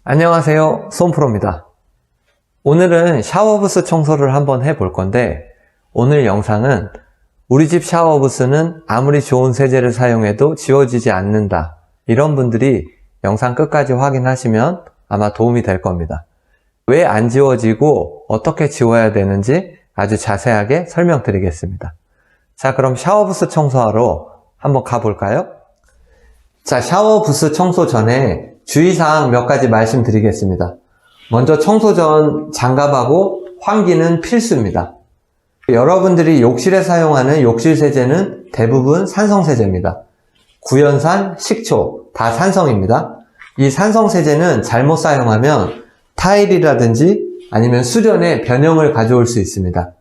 안녕하세요, 손프로입니다. 오늘은 샤워부스 청소를 한번 해볼 건데, 오늘 영상은 우리 집 샤워부스는 아무리 좋은 세제를 사용해도 지워지지 않는다, 이런 분들이 영상 끝까지 확인하시면 아마 도움이 될 겁니다. 왜 안 지워지고 어떻게 지워야 되는지 아주 자세하게 설명드리겠습니다. 자, 그럼 샤워부스 청소하러 한번 가볼까요? 자, 샤워부스 청소 전에 주의사항 몇 가지 말씀드리겠습니다. 먼저 청소 전 장갑하고 환기는 필수입니다. 여러분들이 욕실에 사용하는 욕실 세제는 대부분 산성세제입니다. 구연산, 식초 다 산성입니다. 이 산성세제는 잘못 사용하면 타일이라든지 아니면 수전에 변형을 가져올 수 있습니다.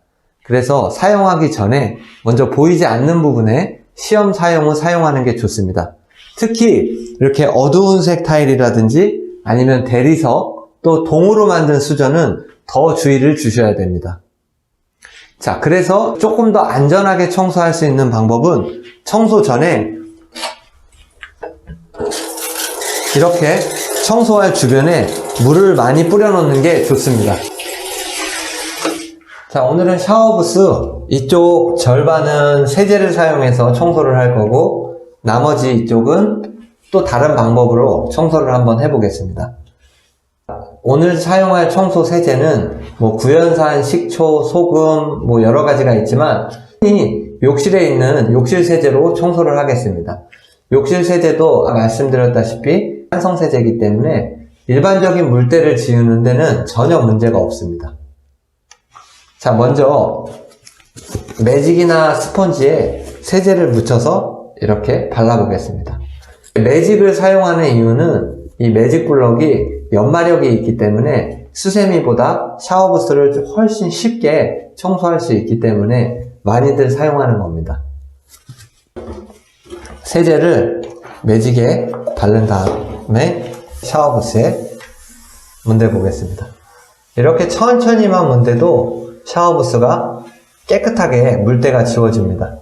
그래서 사용하기 전에 먼저 보이지 않는 부분에 시험 사용 후 사용하는 게 좋습니다. 특히 이렇게 어두운 색 타일이라든지 아니면 대리석 또 동으로 만든 수전은 더 주의를 주셔야 됩니다. 자, 그래서 조금 더 안전하게 청소할 수 있는 방법은 청소 전에 이렇게 청소할 주변에 물을 많이 뿌려 놓는 게 좋습니다. 자, 오늘은 샤워부스 이쪽 절반은 세제를 사용해서 청소를 할 거고 나머지 이쪽은 또 다른 방법으로 청소를 한번 해보겠습니다. 오늘 사용할 청소 세제는 구연산, 식초, 소금 여러 가지가 있지만 욕실에 있는 욕실 세제로 청소를 하겠습니다. 욕실 세제도 말씀드렸다시피 산성 세제이기 때문에 일반적인 물때를 지우는 데는 전혀 문제가 없습니다. 자, 먼저 매직이나 스펀지에 세제를 묻혀서 이렇게 발라보겠습니다. 매직을 사용하는 이유는 이 매직 블럭이 연마력이 있기 때문에 수세미보다 샤워부스를 훨씬 쉽게 청소할 수 있기 때문에 많이들 사용하는 겁니다. 세제를 매직에 바른 다음에 샤워부스에 문대 보겠습니다. 이렇게 천천히만 문대도 샤워부스가 깨끗하게 물때가 지워집니다.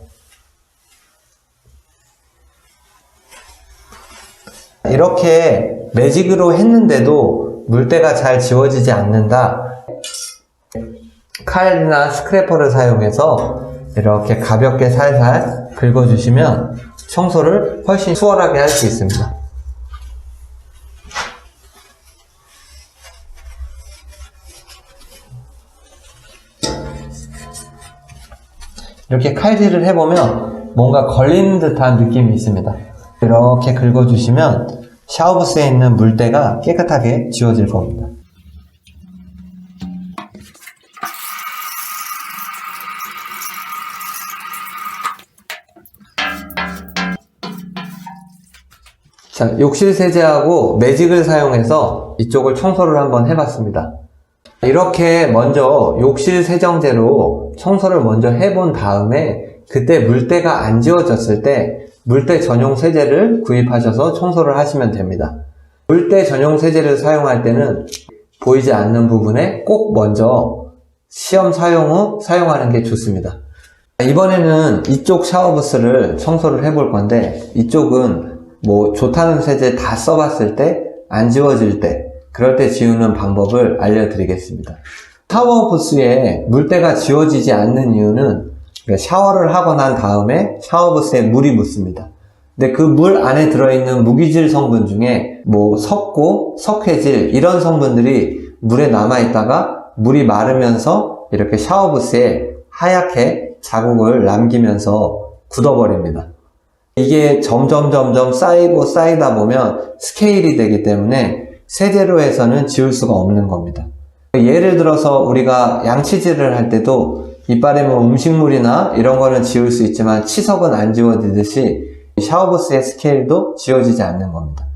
이렇게 매직으로 했는데도 물때가 잘 지워지지 않는다. 칼이나 스크래퍼를 사용해서 이렇게 가볍게 살살 긁어주시면 청소를 훨씬 수월하게 할 수 있습니다. 이렇게 칼질을 해보면 뭔가 걸리는 듯한 느낌이 있습니다. 이렇게 긁어주시면 샤워부스에 있는 물때가 깨끗하게 지워질 겁니다. 자, 욕실 세제하고 매직을 사용해서 이쪽을 청소를 한번 해봤습니다. 이렇게 먼저 욕실 세정제로 청소를 먼저 해본 다음에 그때 물때가 안 지워졌을 때 물때 전용 세제를 구입하셔서 청소를 하시면 됩니다. 물때 전용 세제를 사용할 때는 보이지 않는 부분에 꼭 먼저 시험 사용 후 사용하는 게 좋습니다. 이번에는 이쪽 샤워부스를 청소를 해볼 건데 이쪽은 좋다는 세제 다 써봤을 때 안 지워질 때 그럴 때 지우는 방법을 알려드리겠습니다. 샤워부스에 물때가 지워지지 않는 이유는 샤워를 하고 난 다음에 샤워부스에 물이 묻습니다. 근데 그 물 안에 들어있는 무기질 성분 중에 석고, 석회질 이런 성분들이 물에 남아있다가 물이 마르면서 이렇게 샤워부스에 하얗게 자국을 남기면서 굳어버립니다. 이게 점점 쌓이고 쌓이다 보면 스케일이 되기 때문에 세제로 해서는 지울 수가 없는 겁니다. 예를 들어서 우리가 양치질을 할 때도 이빨에 음식물이나 이런 거는 지울 수 있지만 치석은 안 지워지듯이 샤워부스의 스케일도 지워지지 않는 겁니다.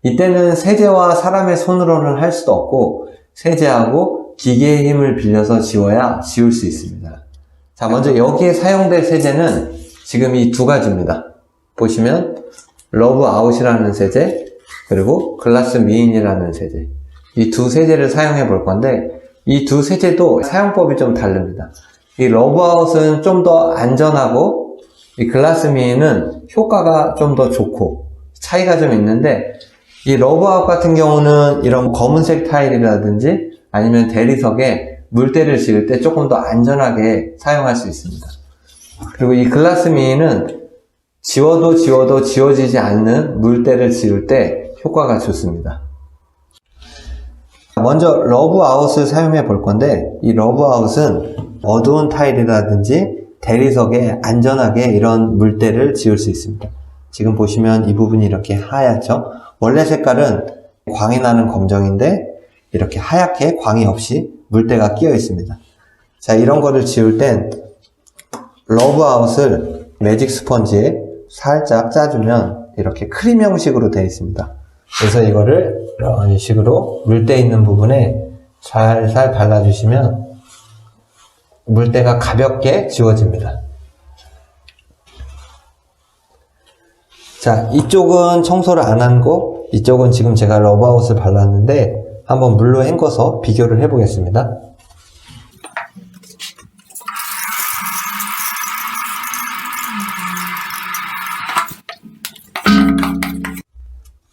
이때는 세제와 사람의 손으로는 할 수도 없고 세제하고 기계의 힘을 빌려서 지워야 지울 수 있습니다. 자, 먼저 여기에 사용될 세제는 지금 이 두 가지입니다. 보시면 러브아웃이라는 세제 그리고 글라스미인이라는 세제, 이 두 세제를 사용해 볼 건데 이 두 세제도 사용법이 좀 다릅니다. 이 러브아웃은 좀 더 안전하고 이 글라스미인은 효과가 좀 더 좋고 차이가 좀 있는데 이 러브아웃 같은 경우는 이런 검은색 타일이라든지 아니면 대리석에 물때를 지을 때 조금 더 안전하게 사용할 수 있습니다. 그리고 이 글라스미는 지워도 지워지지 않는 물때를 지을 때 효과가 좋습니다. 먼저 러브아웃을 사용해 볼 건데, 이 러브아웃은 어두운 타일이라든지 대리석에 안전하게 이런 물때를 지을 수 있습니다. 지금 보시면 이 부분이 이렇게 하얗죠? 원래 색깔은 광이 나는 검정인데 이렇게 하얗게 광이 없이 물때가 끼어 있습니다. 자, 이런 거를 지울 땐 러브아웃을 매직 스펀지에 살짝 짜주면 이렇게 크림 형식으로 되어 있습니다. 그래서 이거를 이런 식으로 물때 있는 부분에 살살 발라주시면 물때가 가볍게 지워집니다. 자, 이쪽은 청소를 안 한 거, 이쪽은 지금 제가 러브아웃을 발랐는데 한번 물로 헹궈서 비교를 해 보겠습니다.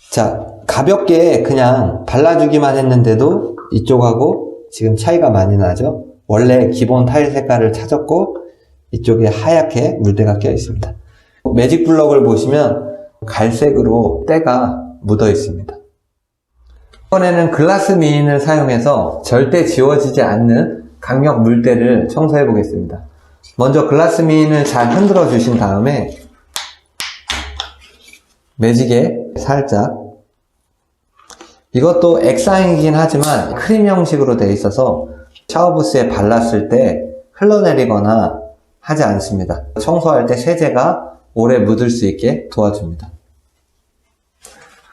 자, 가볍게 그냥 발라주기만 했는데도 이쪽하고 지금 차이가 많이 나죠? 원래 기본 타일 색깔을 찾았고 이쪽에 하얗게 물때가 껴 있습니다. 매직 블럭을 보시면 갈색으로 때가 묻어 있습니다. 이번에는 글라스 미인을 사용해서 절대 지워지지 않는 강력 물때를 청소해 보겠습니다. 먼저 글라스 미인을 잘 흔들어 주신 다음에 매직에 살짝, 이것도 액상이긴 하지만 크림 형식으로 되어 있어서 샤워부스에 발랐을 때 흘러내리거나 하지 않습니다. 청소할 때 세제가 오래 묻을 수 있게 도와줍니다.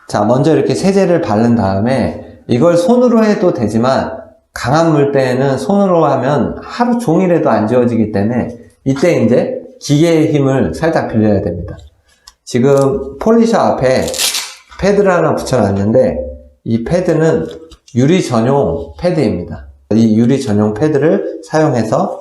자, 먼저 이렇게 세제를 바른 다음에 이걸 손으로 해도 되지만 강한 물때는 손으로 하면 하루 종일 해도 안 지워지기 때문에 이때 이제 기계의 힘을 살짝 빌려야 됩니다. 지금 폴리셔 앞에 패드를 하나 붙여놨는데 이 패드는 유리 전용 패드입니다. 이 유리 전용 패드를 사용해서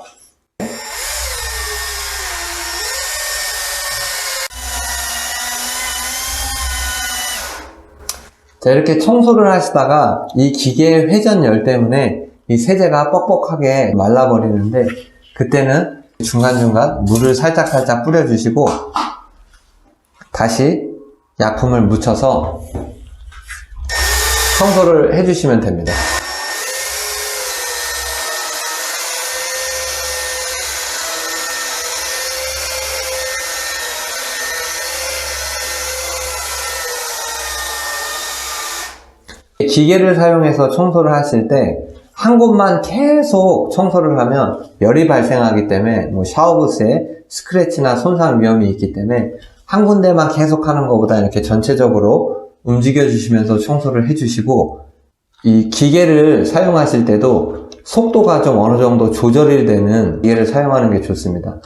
자, 이렇게 청소를 하시다가 이 기계의 회전열 때문에 이 세제가 뻑뻑하게 말라버리는데 그때는 중간중간 물을 살짝 뿌려주시고 다시 약품을 묻혀서 청소를 해주시면 됩니다. 기계를 사용해서 청소를 하실 때 한 곳만 계속 청소를 하면 열이 발생하기 때문에 샤워부스에 스크래치나 손상 위험이 있기 때문에 한 군데만 계속 하는 것보다 이렇게 전체적으로 움직여 주시면서 청소를 해 주시고, 이 기계를 사용하실 때도 속도가 좀 어느 정도 조절이 되는 기계를 사용하는 게 좋습니다.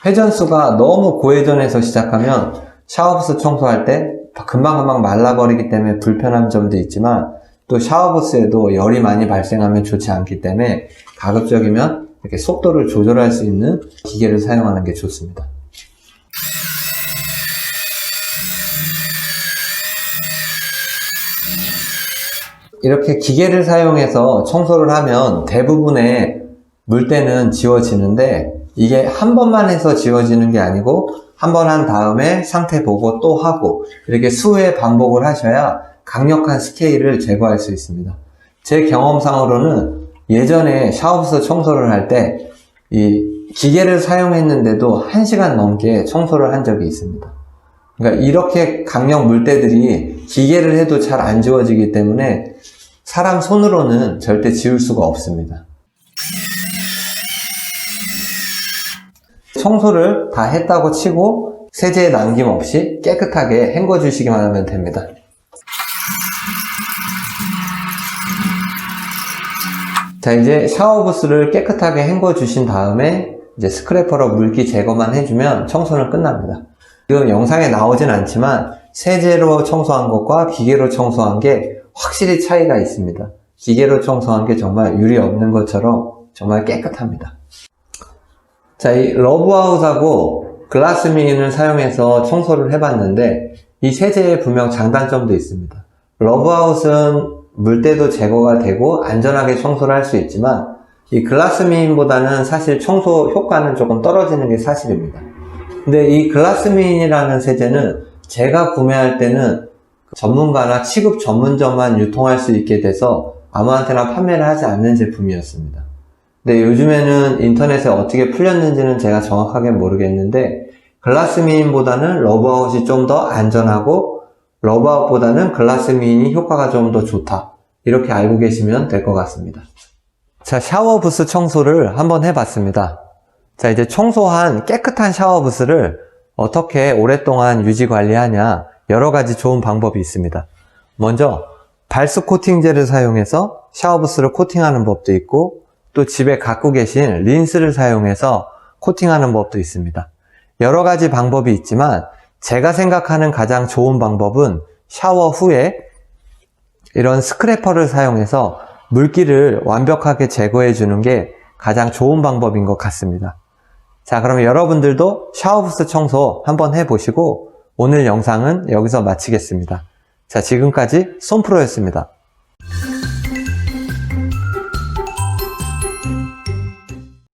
회전수가 너무 고회전해서 시작하면 샤워부스 청소할 때 금방 말라버리기 때문에 불편한 점도 있지만 또 샤워부스에도 열이 많이 발생하면 좋지 않기 때문에 가급적이면 이렇게 속도를 조절할 수 있는 기계를 사용하는 게 좋습니다. 이렇게 기계를 사용해서 청소를 하면 대부분의 물때는 지워지는데 이게 한 번만 해서 지워지는 게 아니고 한 번 한 다음에 상태 보고 또 하고 이렇게 수회 반복을 하셔야 강력한 스케일을 제거할 수 있습니다. 제 경험상으로는 예전에 샤워부스 청소를 할 때 이 기계를 사용했는데도 1시간 넘게 청소를 한 적이 있습니다. 그러니까 이렇게 강력 물때들이 기계를 해도 잘 안 지워지기 때문에 사람 손으로는 절대 지울 수가 없습니다. 청소를 다 했다고 치고 세제 남김없이 깨끗하게 헹궈 주시기만 하면 됩니다. 자, 이제 샤워부스를 깨끗하게 헹궈 주신 다음에 이제 스크래퍼로 물기 제거만 해주면 청소는 끝납니다. 지금 영상에 나오진 않지만 세제로 청소한 것과 기계로 청소한 게 확실히 차이가 있습니다. 기계로 청소한 게 정말 유리 없는 것처럼 정말 깨끗합니다. 자, 이 러브아웃하고 글라스미인을 사용해서 청소를 해봤는데 이 세제에 분명 장단점도 있습니다. 러브아웃은 물때도 제거가 되고 안전하게 청소를 할 수 있지만 이 글라스미인보다는 사실 청소 효과는 조금 떨어지는 게 사실입니다. 근데 이 글라스미인이라는 세제는 제가 구매할 때는 전문가나 취급 전문점만 유통할 수 있게 돼서 아무한테나 판매를 하지 않는 제품이었습니다. 근데 요즘에는 인터넷에 어떻게 풀렸는지는 제가 정확하게 모르겠는데 글라스미인보다는 러브아웃이 좀 더 안전하고 러브아웃보다는 글라스미인이 효과가 좀 더 좋다. 이렇게 알고 계시면 될 것 같습니다. 자, 샤워부스 청소를 한번 해봤습니다. 자, 이제 청소한 깨끗한 샤워부스를 어떻게 오랫동안 유지 관리하냐 여러 가지 좋은 방법이 있습니다. 먼저 발수 코팅제를 사용해서 샤워부스를 코팅하는 법도 있고 또 집에 갖고 계신 린스를 사용해서 코팅하는 법도 있습니다. 여러 가지 방법이 있지만 제가 생각하는 가장 좋은 방법은 샤워 후에 이런 스크래퍼를 사용해서 물기를 완벽하게 제거해 주는 게 가장 좋은 방법인 것 같습니다. 자, 그럼 여러분들도 샤워부스 청소 한번 해보시고 오늘 영상은 여기서 마치겠습니다. 자, 지금까지 손프로였습니다.